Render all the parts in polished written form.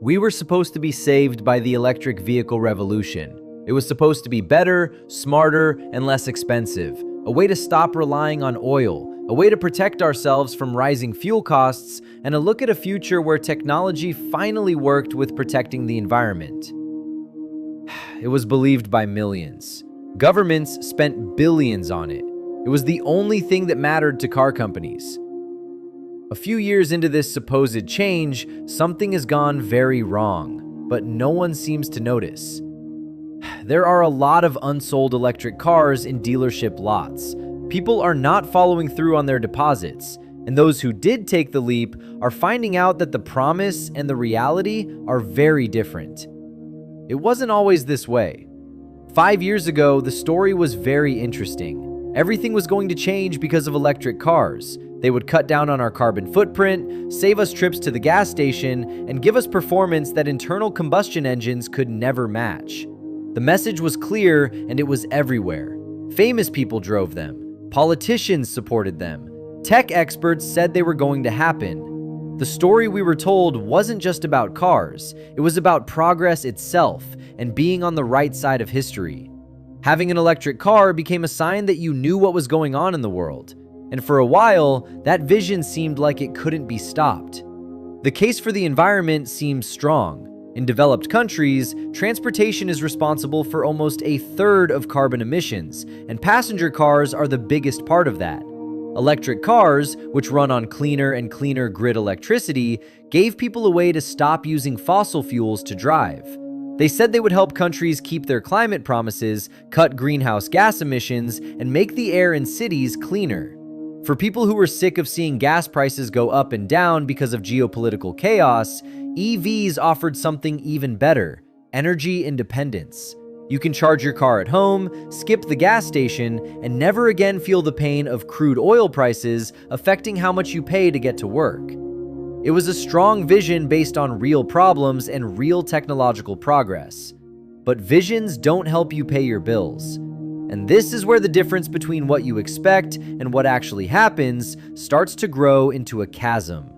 We were supposed to be saved by the electric vehicle revolution. It was supposed to be better, smarter, and less expensive. A way to stop relying on oil, a way to protect ourselves from rising fuel costs, and a look at a future where technology finally worked with protecting the environment. It was believed by millions. Governments spent billions on it. It was the only thing that mattered to car companies. A few years into this supposed change, something has gone very wrong, but no one seems to notice. There are a lot of unsold electric cars in dealership lots. People are not following through on their deposits, and those who did take the leap are finding out that the promise and the reality are very different. It wasn't always this way. 5 years ago, the story was very interesting. Everything was going to change because of electric cars. They would cut down on our carbon footprint, save us trips to the gas station, and give us performance that internal combustion engines could never match. The message was clear, and it was everywhere. Famous people drove them. Politicians supported them. Tech experts said they were going to happen. The story we were told wasn't just about cars. It was about progress itself and being on the right side of history. Having an electric car became a sign that you knew what was going on in the world. And for a while, that vision seemed like it couldn't be stopped. The case for the environment seems strong. In developed countries, transportation is responsible for almost a third of carbon emissions, and passenger cars are the biggest part of that. Electric cars, which run on cleaner and cleaner grid electricity, gave people a way to stop using fossil fuels to drive. They said they would help countries keep their climate promises, cut greenhouse gas emissions, and make the air in cities cleaner. For people who were sick of seeing gas prices go up and down because of geopolitical chaos, EVs offered something even better: energy independence. You can charge your car at home, skip the gas station, and never again feel the pain of crude oil prices affecting how much you pay to get to work. It was a strong vision based on real problems and real technological progress. But visions don't help you pay your bills. And this is where the difference between what you expect and what actually happens starts to grow into a chasm.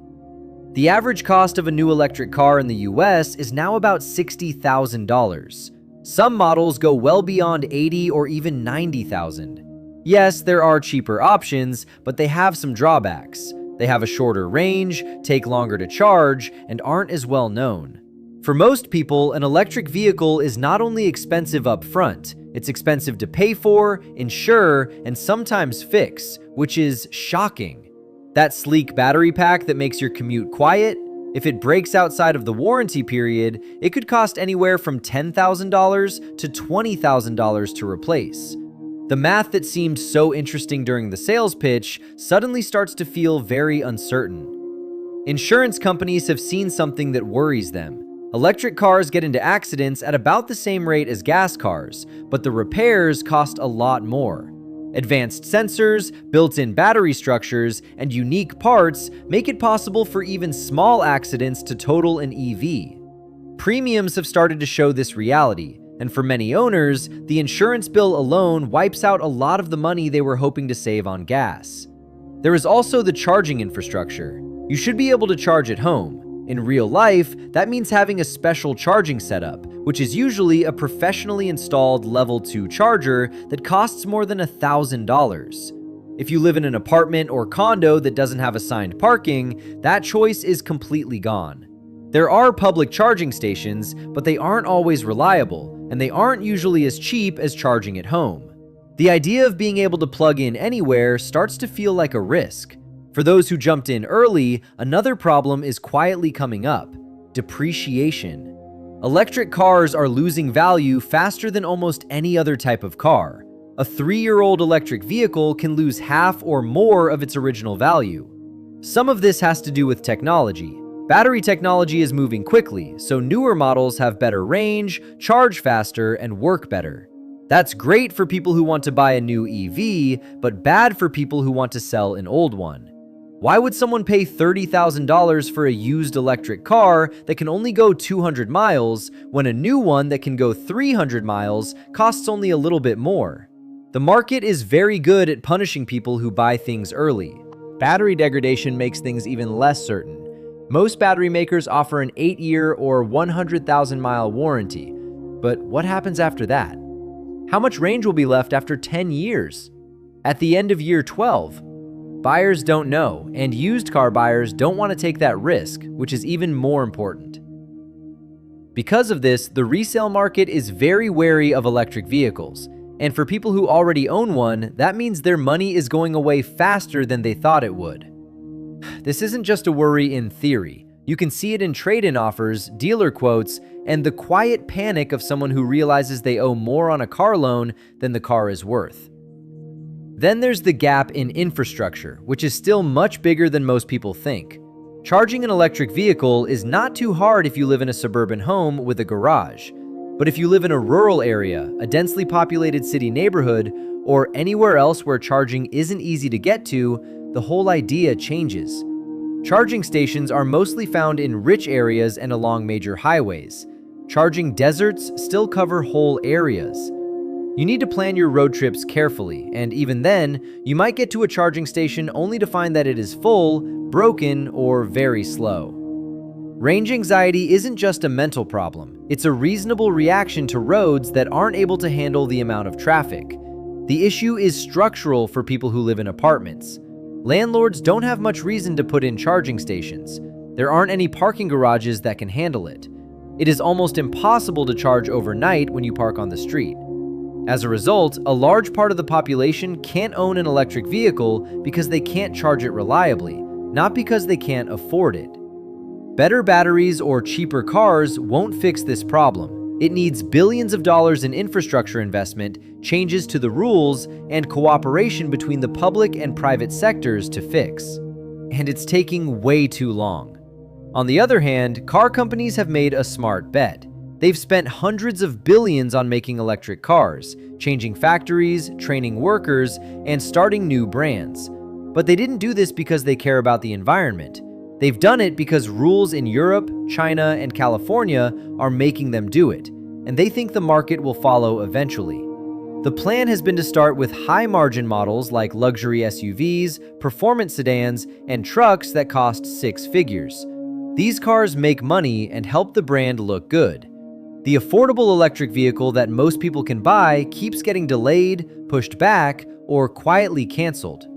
The average cost of a new electric car in the US is now about $60,000. Some models go well beyond $80,000 or even $90,000. Yes, there are cheaper options, but they have some drawbacks. They have a shorter range, take longer to charge, and aren't as well known. For most people, an electric vehicle is not only expensive up front, it's expensive to pay for, insure, and sometimes fix, which is shocking. That sleek battery pack that makes your commute quiet, if it breaks outside of the warranty period, it could cost anywhere from $10,000 to $20,000 to replace. The math that seemed so interesting during the sales pitch suddenly starts to feel very uncertain. Insurance companies have seen something that worries them. Electric cars get into accidents at about the same rate as gas cars, but the repairs cost a lot more. Advanced sensors, built-in battery structures, and unique parts make it possible for even small accidents to total an EV. Premiums have started to show this reality, and for many owners, the insurance bill alone wipes out a lot of the money they were hoping to save on gas. There is also the charging infrastructure. You should be able to charge at home. In real life, that means having a special charging setup, which is usually a professionally installed level 2 charger that costs more than $1,000. If you live in an apartment or condo that doesn't have assigned parking, that choice is completely gone. There are public charging stations, but they aren't always reliable, and they aren't usually as cheap as charging at home. The idea of being able to plug in anywhere starts to feel like a risk. For those who jumped in early, another problem is quietly coming up: depreciation. Electric cars are losing value faster than almost any other type of car. A 3-year-old electric vehicle can lose half or more of its original value. Some of this has to do with technology. Battery technology is moving quickly, so newer models have better range, charge faster, and work better. That's great for people who want to buy a new EV, but bad for people who want to sell an old one. Why would someone pay $30,000 for a used electric car that can only go 200 miles when a new one that can go 300 miles costs only a little bit more? The market is very good at punishing people who buy things early. Battery degradation makes things even less certain. Most battery makers offer an 8-year or 100,000-mile warranty. But what happens after that? How much range will be left after 10 years? At the end of year 12? Buyers don't know, and used car buyers don't want to take that risk, which is even more important. Because of this, the resale market is very wary of electric vehicles. And for people who already own one, that means their money is going away faster than they thought it would. This isn't just a worry in theory. You can see it in trade-in offers, dealer quotes, and the quiet panic of someone who realizes they owe more on a car loan than the car is worth. Then there's the gap in infrastructure, which is still much bigger than most people think. Charging an electric vehicle is not too hard if you live in a suburban home with a garage. But if you live in a rural area, a densely populated city neighborhood, or anywhere else where charging isn't easy to get to, the whole idea changes. Charging stations are mostly found in rich areas and along major highways. Charging deserts still cover whole areas. You need to plan your road trips carefully, and even then, you might get to a charging station only to find that it is full, broken, or very slow. Range anxiety isn't just a mental problem, it's a reasonable reaction to roads that aren't able to handle the amount of traffic. The issue is structural for people who live in apartments. Landlords don't have much reason to put in charging stations. There aren't any parking garages that can handle it. It is almost impossible to charge overnight when you park on the street. As a result, a large part of the population can't own an electric vehicle because they can't charge it reliably, not because they can't afford it. Better batteries or cheaper cars won't fix this problem. It needs billions of dollars in infrastructure investment, changes to the rules, and cooperation between the public and private sectors to fix. And it's taking way too long. On the other hand, car companies have made a smart bet. They've spent hundreds of billions on making electric cars, changing factories, training workers, and starting new brands. But they didn't do this because they care about the environment. They've done it because rules in Europe, China, and California are making them do it, and they think the market will follow eventually. The plan has been to start with high-margin models like luxury SUVs, performance sedans, and trucks that cost 6 figures. These cars make money and help the brand look good. The affordable electric vehicle that most people can buy keeps getting delayed, pushed back, or quietly canceled.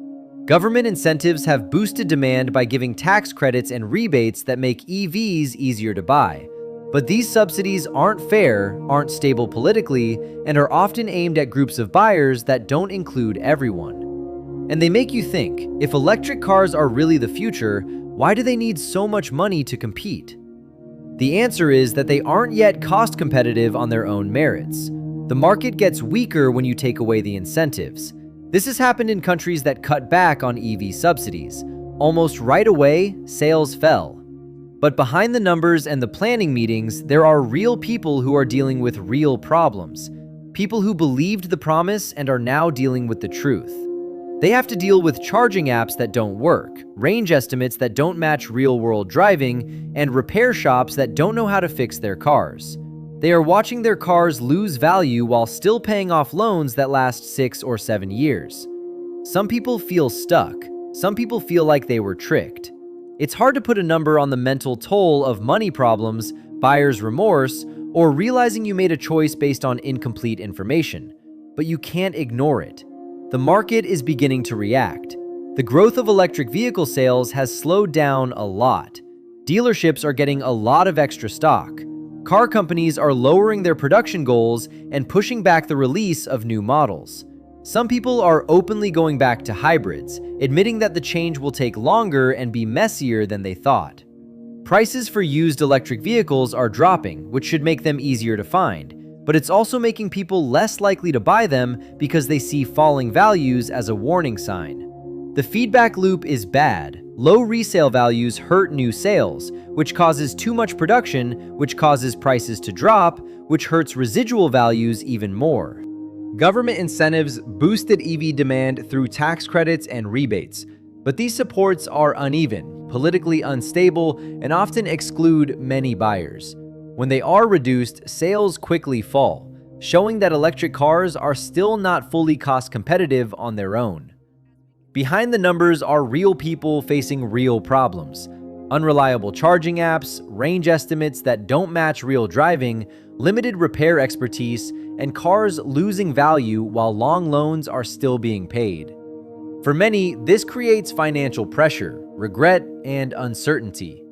Government incentives have boosted demand by giving tax credits and rebates that make EVs easier to buy. But these subsidies aren't fair, aren't stable politically, and are often aimed at groups of buyers that don't include everyone. And they make you think, if electric cars are really the future, why do they need so much money to compete? The answer is that they aren't yet cost competitive on their own merits. The market gets weaker when you take away the incentives. This has happened in countries that cut back on EV subsidies. Almost right away, sales fell. But behind the numbers and the planning meetings, there are real people who are dealing with real problems. People who believed the promise and are now dealing with the truth. They have to deal with charging apps that don't work, range estimates that don't match real-world driving, and repair shops that don't know how to fix their cars. They are watching their cars lose value while still paying off loans that last 6 or 7 years. Some people feel stuck. Some people feel like they were tricked. It's hard to put a number on the mental toll of money problems, buyer's remorse, or realizing you made a choice based on incomplete information. But you can't ignore it. The market is beginning to react. The growth of electric vehicle sales has slowed down a lot. Dealerships are getting a lot of extra stock. Car companies are lowering their production goals and pushing back the release of new models. Some people are openly going back to hybrids, admitting that the change will take longer and be messier than they thought. Prices for used electric vehicles are dropping, which should make them easier to find. But it's also making people less likely to buy them because they see falling values as a warning sign. The feedback loop is bad. Low resale values hurt new sales, which causes too much production, which causes prices to drop, which hurts residual values even more. Government incentives boosted EV demand through tax credits and rebates, but these supports are uneven, politically unstable, and often exclude many buyers. When they are reduced, sales quickly fall, showing that electric cars are still not fully cost competitive on their own. Behind the numbers are real people facing real problems. Unreliable charging apps, range estimates that don't match real driving, limited repair expertise, and cars losing value while long loans are still being paid. For many, this creates financial pressure, regret, and uncertainty.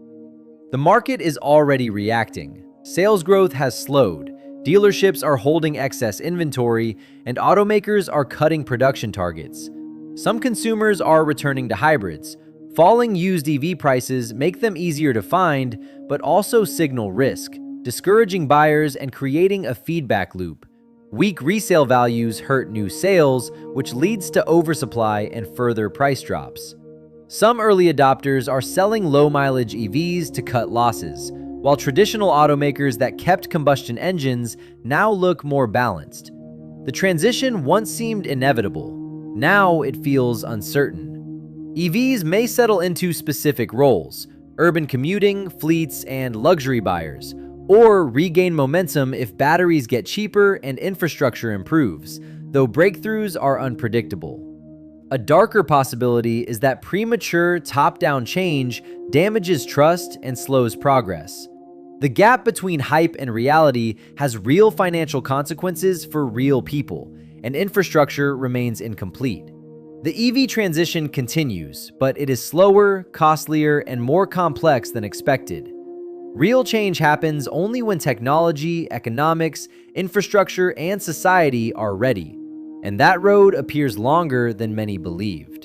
The market is already reacting. Sales growth has slowed, dealerships are holding excess inventory, and automakers are cutting production targets. Some consumers are returning to hybrids. Falling used EV prices make them easier to find, but also signal risk, discouraging buyers and creating a feedback loop. Weak resale values hurt new sales, which leads to oversupply and further price drops. Some early adopters are selling low-mileage EVs to cut losses, while traditional automakers that kept combustion engines now look more balanced. The transition once seemed inevitable. Now it feels uncertain. EVs may settle into specific roles: urban commuting, fleets, and luxury buyers, or regain momentum if batteries get cheaper and infrastructure improves, though breakthroughs are unpredictable. A darker possibility is that premature top-down change damages trust and slows progress. The gap between hype and reality has real financial consequences for real people, and infrastructure remains incomplete. The EV transition continues, but it is slower, costlier, and more complex than expected. Real change happens only when technology, economics, infrastructure, and society are ready, and that road appears longer than many believe.